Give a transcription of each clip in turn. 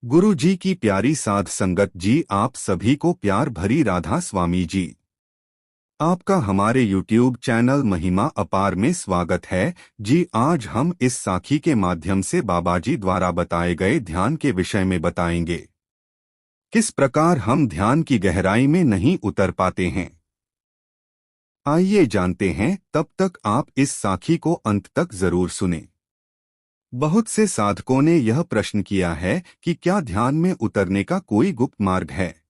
गुरु जी की प्यारी साध संगत जी, आप सभी को प्यार भरी राधा स्वामी जी। आपका हमारे YouTube चैनल महिमा अपार में स्वागत है जी। आज हम इस साखी के माध्यम से बाबा जी द्वारा बताए गए ध्यान के विषय में बताएंगे। किस प्रकार हम ध्यान की गहराई में नहीं उतर पाते हैं, आइए जानते हैं। तब तक आप इस साखी को अंत तक जरूर सुनें। बहुत से साधकों ने यह प्रश्न किया है कि क्या ध्यान में उतरने का कोई गुप्त मार्ग है?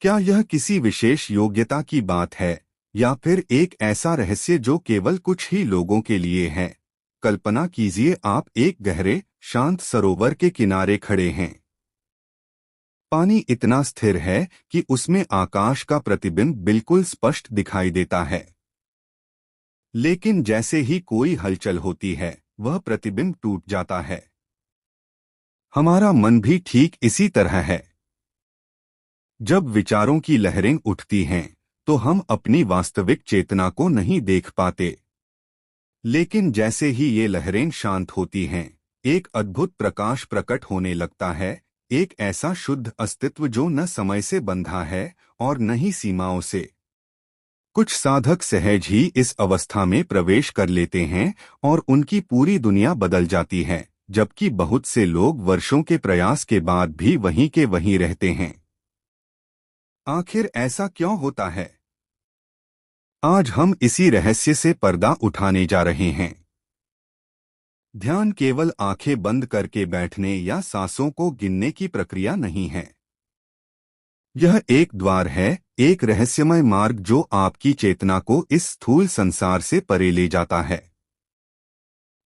क्या यह किसी विशेष योग्यता की बात है या फिर एक ऐसा रहस्य जो केवल कुछ ही लोगों के लिए है? कल्पना कीजिए, आप एक गहरे शांत सरोवर के किनारे खड़े हैं। पानी इतना स्थिर है कि उसमें आकाश का प्रतिबिंब बिल्कुल स्पष्ट दिखाई देता है। लेकिन जैसे ही कोई हलचल होती है, वह प्रतिबिंब टूट जाता है। हमारा मन भी ठीक इसी तरह है। जब विचारों की लहरें उठती हैं, तो हम अपनी वास्तविक चेतना को नहीं देख पाते। लेकिन जैसे ही ये लहरें शांत होती हैं, एक अद्भुत प्रकाश प्रकट होने लगता है। एक ऐसा शुद्ध अस्तित्व जो न समय से बंधा है और न ही सीमाओं से। कुछ साधक सहज ही इस अवस्था में प्रवेश कर लेते हैं और उनकी पूरी दुनिया बदल जाती है, जबकि बहुत से लोग वर्षों के प्रयास के बाद भी वहीं के वहीं रहते हैं। आखिर ऐसा क्यों होता है? आज हम इसी रहस्य से पर्दा उठाने जा रहे हैं। ध्यान केवल आंखें बंद करके बैठने या सांसों को गिनने की प्रक्रिया नहीं है। यह एक द्वार है, एक रहस्यमय मार्ग जो आपकी चेतना को इस स्थूल संसार से परे ले जाता है।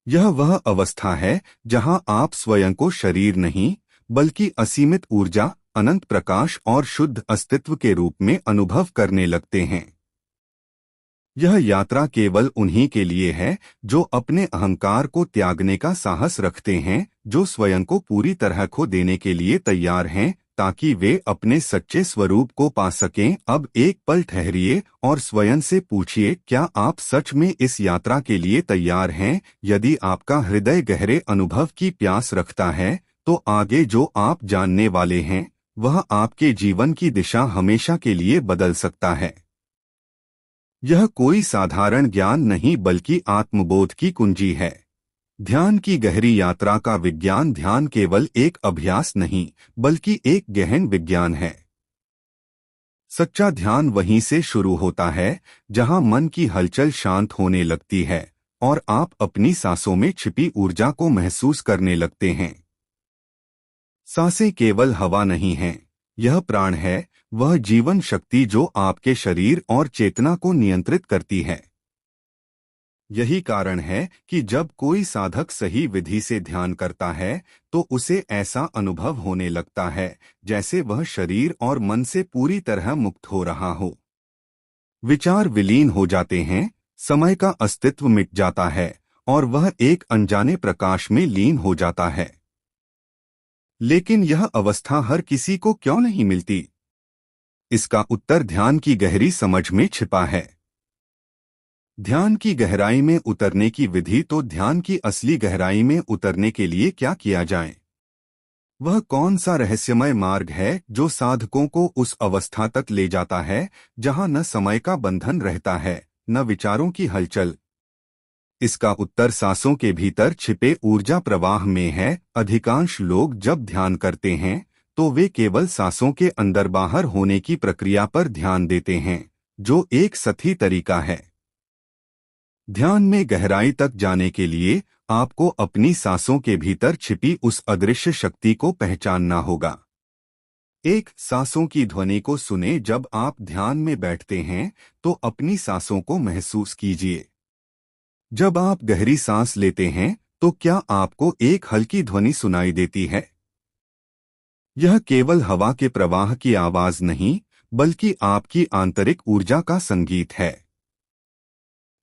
यह वह अवस्था है जहां आप स्वयं को शरीर नहीं, बल्कि असीमित ऊर्जा, अनंत प्रकाश और शुद्ध अस्तित्व के रूप में अनुभव करने लगते हैं। यह यात्रा केवल उन्हीं के लिए है जो अपने अहंकार को त्यागने का साहस रखते हैं, जो स्वयं को पूरी तरह खो देने के लिए तैयार हैं, ताकि वे अपने सच्चे स्वरूप को पा सकें। अब एक पल ठहरिए और स्वयं से पूछिए, क्या आप सच में इस यात्रा के लिए तैयार हैं? यदि आपका हृदय गहरे अनुभव की प्यास रखता है, तो आगे जो आप जानने वाले हैं, वह आपके जीवन की दिशा हमेशा के लिए बदल सकता है। यह कोई साधारण ज्ञान नहीं, बल्कि आत्मबोध की कुंजी है। ध्यान की गहरी यात्रा का विज्ञान ध्यान केवल एक अभ्यास नहीं, बल्कि एक गहन विज्ञान है। सच्चा ध्यान वहीं से शुरू होता है जहां मन की हलचल शांत होने लगती है और आप अपनी सांसों में छिपी ऊर्जा को महसूस करने लगते हैं। सांसें केवल हवा नहीं हैं, यह प्राण है, वह जीवन शक्ति जो आपके शरीर और चेतना को नियंत्रित करती है। यही कारण है कि जब कोई साधक सही विधि से ध्यान करता है, तो उसे ऐसा अनुभव होने लगता है जैसे वह शरीर और मन से पूरी तरह मुक्त हो रहा हो। विचार विलीन हो जाते हैं, समय का अस्तित्व मिट जाता है और वह एक अनजाने प्रकाश में लीन हो जाता है। लेकिन यह अवस्था हर किसी को क्यों नहीं मिलती? इसका उत्तर ध्यान की गहरी समझ में छिपा है। ध्यान की गहराई में उतरने की विधि। तो ध्यान की असली गहराई में उतरने के लिए क्या किया जाए? वह कौन सा रहस्यमय मार्ग है जो साधकों को उस अवस्था तक ले जाता है जहां न समय का बंधन रहता है, न विचारों की हलचल? इसका उत्तर सांसों के भीतर छिपे ऊर्जा प्रवाह में है। अधिकांश लोग जब ध्यान करते हैं, तो वे केवल सांसों के अंदर बाहर होने की प्रक्रिया पर ध्यान देते हैं, जो एक सही तरीका है। ध्यान में गहराई तक जाने के लिए आपको अपनी सांसों के भीतर छिपी उस अदृश्य शक्ति को पहचानना होगा। एक सांसों की ध्वनि को सुने। जब आप ध्यान में बैठते हैं, तो अपनी सांसों को महसूस कीजिए। जब आप गहरी सांस लेते हैं, तो क्या आपको एक हल्की ध्वनि सुनाई देती है? यह केवल हवा के प्रवाह की आवाज नहीं, बल्कि आपकी आंतरिक ऊर्जा का संगीत है।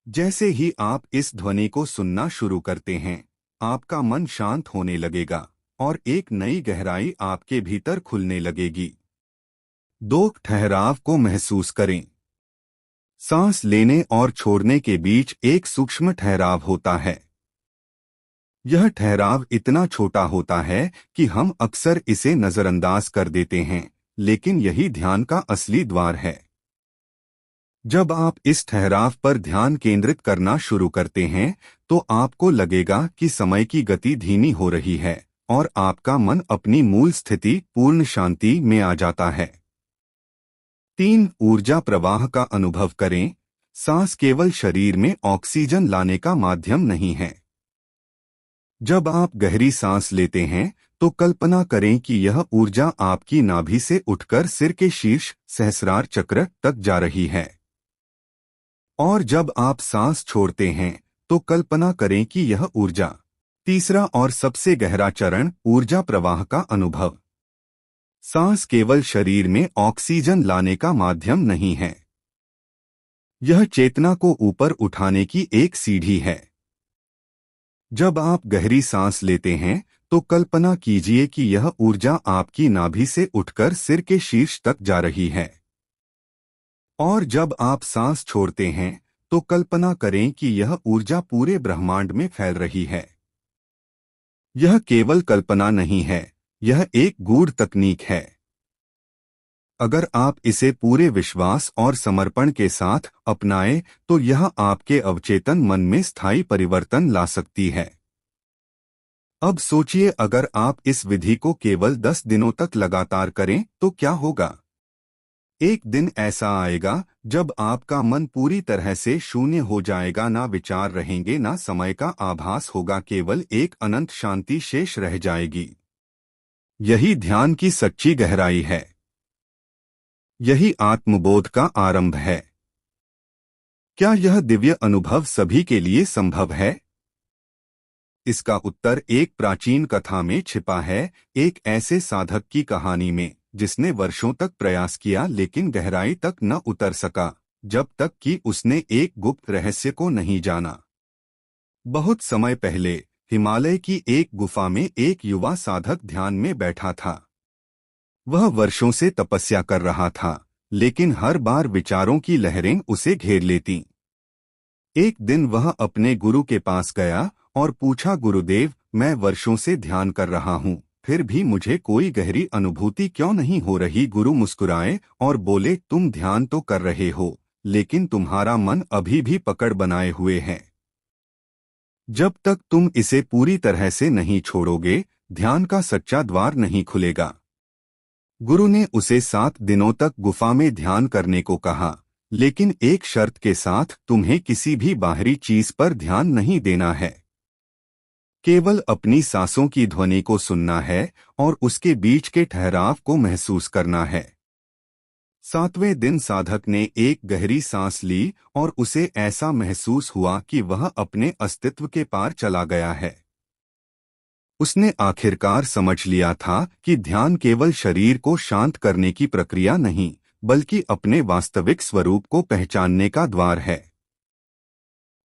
जैसे ही आप इस ध्वनि को सुनना शुरू करते हैं, आपका मन शांत होने लगेगा और एक नई गहराई आपके भीतर खुलने लगेगी। दो ठहराव को महसूस करें। सांस लेने और छोड़ने के बीच एक सूक्ष्म ठहराव होता है। यह ठहराव इतना छोटा होता है कि हम अक्सर इसे नजरअंदाज कर देते हैं, लेकिन यही ध्यान का असली द्वार है। जब आप इस ठहराव पर ध्यान केंद्रित करना शुरू करते हैं, तो आपको लगेगा कि समय की गति धीमी हो रही है और आपका मन अपनी मूल स्थिति पूर्ण शांति में आ जाता है। 3. ऊर्जा प्रवाह का अनुभव करें। सांस केवल शरीर में ऑक्सीजन लाने का माध्यम नहीं है। जब आप गहरी सांस लेते हैं, तो कल्पना करें कि यह ऊर्जा आपकी नाभि से उठकर सिर के शीर्ष सहस्रार चक्र तक जा रही है। और जब आप सांस छोड़ते हैं, तो कल्पना करें कि यह ऊर्जा। तीसरा और सबसे गहरा चरण, ऊर्जा प्रवाह का अनुभव। सांस केवल शरीर में ऑक्सीजन लाने का माध्यम नहीं है। यह चेतना को ऊपर उठाने की एक सीढ़ी है। जब आप गहरी सांस लेते हैं, तो कल्पना कीजिए कि यह ऊर्जा आपकी नाभि से उठकर सिर के शीर्ष तक जा रही है। और जब आप सांस छोड़ते हैं, तो कल्पना करें कि यह ऊर्जा पूरे ब्रह्मांड में फैल रही है। यह केवल कल्पना नहीं है, यह एक गूढ़ तकनीक है। अगर आप इसे पूरे विश्वास और समर्पण के साथ अपनाएं, तो यह आपके अवचेतन मन में स्थायी परिवर्तन ला सकती है। अब सोचिए, अगर आप इस विधि को केवल 10 दिनों तक लगातार करें तो क्या होगा। एक दिन ऐसा आएगा जब आपका मन पूरी तरह से शून्य हो जाएगा, ना विचार रहेंगे, ना समय का आभास होगा, केवल एक अनंत शांति शेष रह जाएगी। यही ध्यान की सच्ची गहराई है। यही आत्मबोध का आरंभ है। क्या यह दिव्य अनुभव सभी के लिए संभव है? इसका उत्तर एक प्राचीन कथा में छिपा है, एक ऐसे साधक की कहानी में जिसने वर्षों तक प्रयास किया लेकिन गहराई तक न उतर सका, जब तक कि उसने एक गुप्त रहस्य को नहीं जाना। बहुत समय पहले हिमालय की एक गुफा में एक युवा साधक ध्यान में बैठा था। वह वर्षों से तपस्या कर रहा था, लेकिन हर बार विचारों की लहरें उसे घेर लेतीं। एक दिन वह अपने गुरु के पास गया और पूछा, गुरुदेव, मैं वर्षों से ध्यान कर रहा हूँ, फिर भी मुझे कोई गहरी अनुभूति क्यों नहीं हो रही। गुरु मुस्कुराए और बोले, तुम ध्यान तो कर रहे हो, लेकिन तुम्हारा मन अभी भी पकड़ बनाए हुए है। जब तक तुम इसे पूरी तरह से नहीं छोड़ोगे, ध्यान का सच्चा द्वार नहीं खुलेगा। गुरु ने उसे 7 दिनों तक गुफा में ध्यान करने को कहा, लेकिन एक शर्त के साथ, तुम्हें किसी भी बाहरी चीज पर ध्यान नहीं देना है। केवल अपनी सांसों की ध्वनि को सुनना है और उसके बीच के ठहराव को महसूस करना है। 7वें दिन साधक ने एक गहरी सांस ली और उसे ऐसा महसूस हुआ कि वह अपने अस्तित्व के पार चला गया है। उसने आखिरकार समझ लिया था कि ध्यान केवल शरीर को शांत करने की प्रक्रिया नहीं, बल्कि अपने वास्तविक स्वरूप को पहचानने का द्वार है।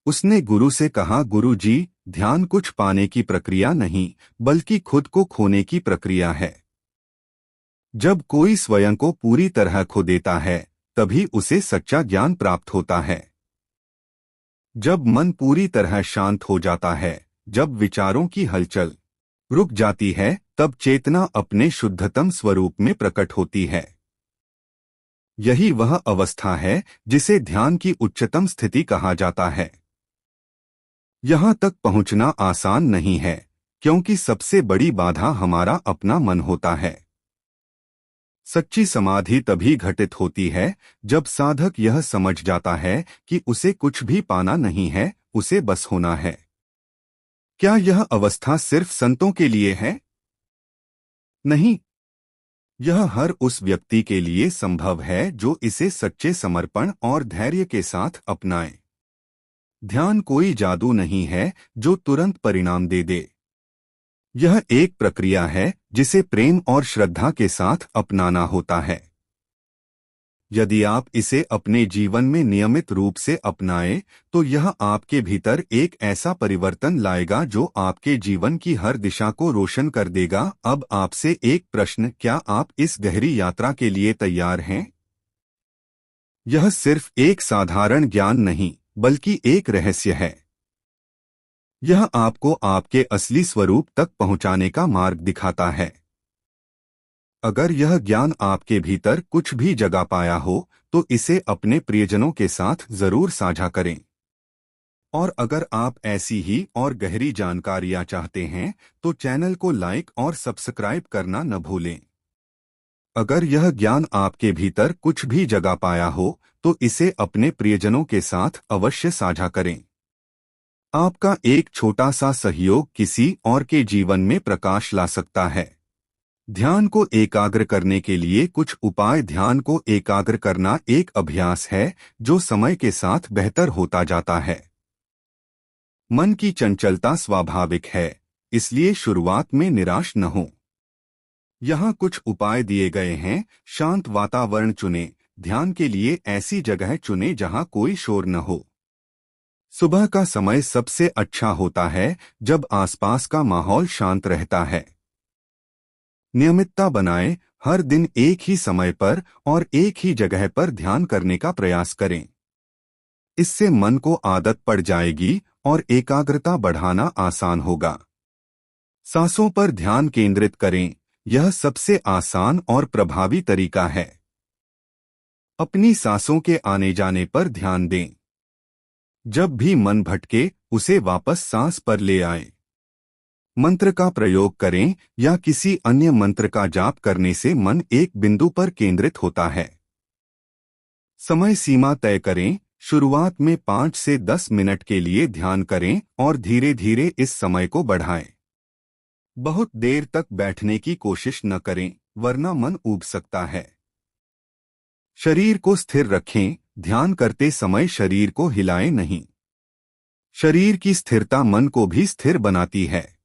उसने गुरु से कहा, गुरु जी, ध्यान कुछ पाने की प्रक्रिया नहीं, बल्कि खुद को खोने की प्रक्रिया है। जब कोई स्वयं को पूरी तरह खो देता है, तभी उसे सच्चा ज्ञान प्राप्त होता है। जब मन पूरी तरह शांत हो जाता है, जब विचारों की हलचल रुक जाती है, तब चेतना अपने शुद्धतम स्वरूप में प्रकट होती है। यही वह अवस्था है जिसे ध्यान की उच्चतम स्थिति कहा जाता है। यहाँ तक पहुँचना आसान नहीं है, क्योंकि सबसे बड़ी बाधा हमारा अपना मन होता है। सच्ची समाधि तभी घटित होती है जब साधक यह समझ जाता है कि उसे कुछ भी पाना नहीं है, उसे बस होना है। क्या यह अवस्था सिर्फ संतों के लिए है? नहीं, यह हर उस व्यक्ति के लिए संभव है जो इसे सच्चे समर्पण और धैर्य के साथ अपनाए। ध्यान कोई जादू नहीं है जो तुरंत परिणाम दे दे। यह एक प्रक्रिया है जिसे प्रेम और श्रद्धा के साथ अपनाना होता है। यदि आप इसे अपने जीवन में नियमित रूप से अपनाएं, तो यह आपके भीतर एक ऐसा परिवर्तन लाएगा जो आपके जीवन की हर दिशा को रोशन कर देगा। अब आपसे एक प्रश्न, क्या आप इस गहरी यात्रा के लिए तैयार हैं? यह सिर्फ एक साधारण ज्ञान नहीं, बल्कि एक रहस्य है। यह आपको आपके असली स्वरूप तक पहुंचाने का मार्ग दिखाता है। अगर यह ज्ञान आपके भीतर कुछ भी जगा पाया हो तो इसे अपने प्रियजनों के साथ जरूर साझा करें। और अगर आप ऐसी ही और गहरी जानकारियां चाहते हैं तो चैनल को लाइक और सब्सक्राइब करना न भूलें। अगर यह ज्ञान आपके भीतर कुछ भी जगा पाया हो तो इसे अपने प्रियजनों के साथ अवश्य साझा करें। आपका एक छोटा सा सहयोग किसी और के जीवन में प्रकाश ला सकता है। ध्यान को एकाग्र करने के लिए कुछ उपाय। ध्यान को एकाग्र करना एक अभ्यास है जो समय के साथ बेहतर होता जाता है। मन की चंचलता स्वाभाविक है, इसलिए शुरुआत में निराश न हो। यहाँ कुछ उपाय दिए गए हैं। शांत वातावरण चुनें। ध्यान के लिए ऐसी जगह चुनें जहाँ कोई शोर न हो। सुबह का समय सबसे अच्छा होता है जब आसपास का माहौल शांत रहता है। नियमितता बनाएं। हर दिन एक ही समय पर और एक ही जगह पर ध्यान करने का प्रयास करें। इससे मन को आदत पड़ जाएगी और एकाग्रता बढ़ाना आसान होगा। सांसों पर ध्यान केंद्रित करें। यह सबसे आसान और प्रभावी तरीका है। अपनी सांसों के आने जाने पर ध्यान दें। जब भी मन भटके उसे वापस सांस पर ले आएं। मंत्र का प्रयोग करें या किसी अन्य मंत्र का जाप करने से मन एक बिंदु पर केंद्रित होता है। समय सीमा तय करें। शुरुआत में 5 से 10 मिनट के लिए ध्यान करें और धीरे धीरे इस समय को बढ़ाएं। बहुत देर तक बैठने की कोशिश न करें वरना मन ऊब सकता है। शरीर को स्थिर रखें। ध्यान करते समय शरीर को हिलाएं नहीं। शरीर की स्थिरता मन को भी स्थिर बनाती है।